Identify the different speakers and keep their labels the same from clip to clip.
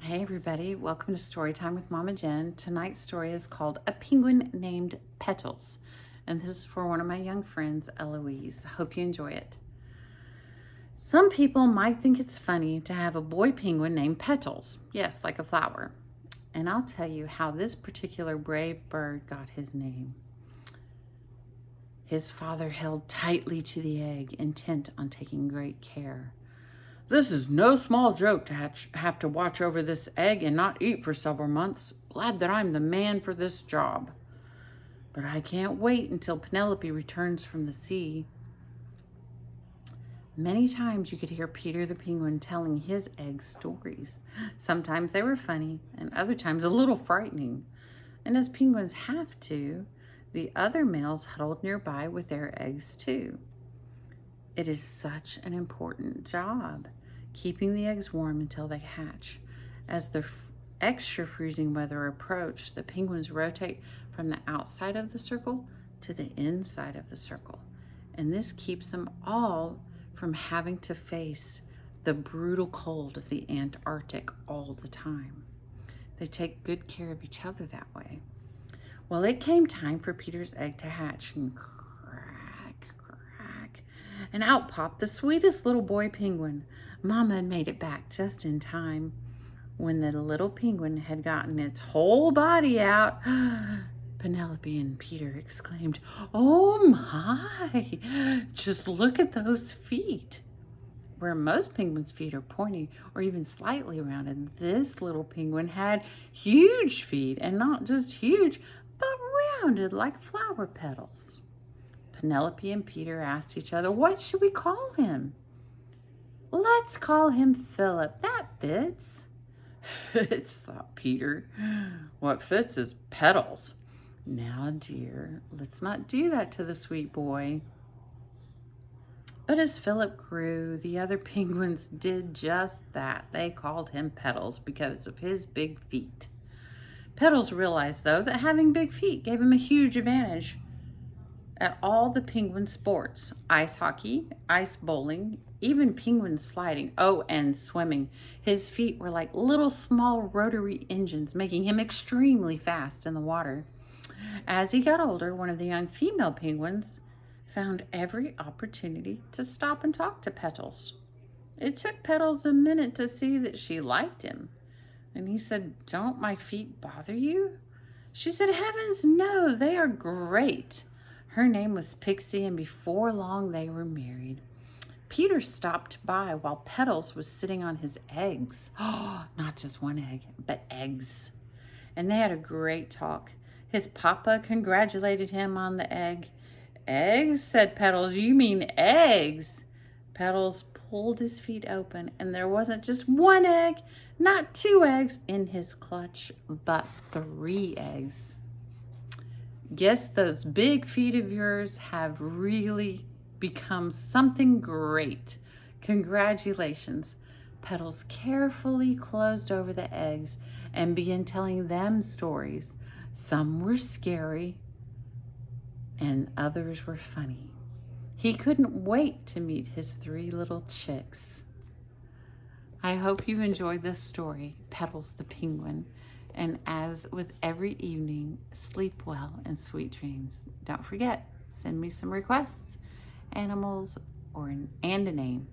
Speaker 1: Hey everybody, welcome to Storytime with Mama Jen. Tonight's story is called A Penguin Named Petals, and this is for one of my young friends, Eloise. I hope you enjoy it. Some people might think it's funny to have a boy penguin named Petals, yes, like a flower. And I'll tell you how this particular brave bird got his name. His father held tightly to the egg, intent on taking great care. "This is no small joke to have to watch over this egg and not eat for several months. Glad that I'm the man for this job. But I can't wait until Penelope returns from the sea." Many times you could hear Peter the penguin telling his egg stories. Sometimes they were funny and other times a little frightening. And as penguins have to, the other males huddled nearby with their eggs too. It is such an important job, keeping the eggs warm until they hatch. As the extra freezing weather approached, the penguins rotate from the outside of the circle to the inside of the circle. And this keeps them all from having to face the brutal cold of the Antarctic all the time. They take good care of each other that way. Well, it came time for Peter's egg to hatch, and and out popped the sweetest little boy penguin. Mama had made it back just in time. When the little penguin had gotten its whole body out, Penelope and Peter exclaimed, "Oh my, just look at those feet." Where most penguins' feet are pointy or even slightly rounded, this little penguin had huge feet, and not just huge, but rounded like flower petals. Penelope and Peter asked each other, "What should we call him?" "Let's call him Philip. That fits." "Fits," thought Peter. "What fits is petals." "Now, dear, let's not do that to the sweet boy." But as Philip grew, the other penguins did just that. They called him Petals because of his big feet. Petals realized, though, that having big feet gave him a huge advantage at all the penguin sports: ice hockey, ice bowling, even penguin sliding, oh, and swimming. His feet were like little small rotary engines, making him extremely fast in the water. As he got older, one of the young female penguins found every opportunity to stop and talk to Petals. It took Petals a minute to see that she liked him. And he said, "Don't my feet bother you?" She said, "Heavens, no, they are great." Her name was Pixie, and before long they were married. Peter stopped by while Petals was sitting on his eggs. Oh, not just one egg, but eggs. And they had a great talk. His papa congratulated him on the egg. "Eggs," said Petals. "You mean eggs." Petals pulled his feet open, and there wasn't just one egg, not two eggs in his clutch, but 3 eggs. Guess those big feet of yours have really become something great. Congratulations. Petals carefully closed over the eggs and began telling them stories. Some were scary and others were funny. He couldn't wait to meet his 3 little chicks. I hope you enjoyed this story, Petals the Penguin. And as with every evening, sleep well and sweet dreams. Don't forget, send me some requests, animals, and a name.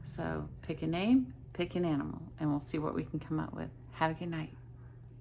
Speaker 1: So pick a name, pick an animal, and we'll see what we can come up with. Have a good night.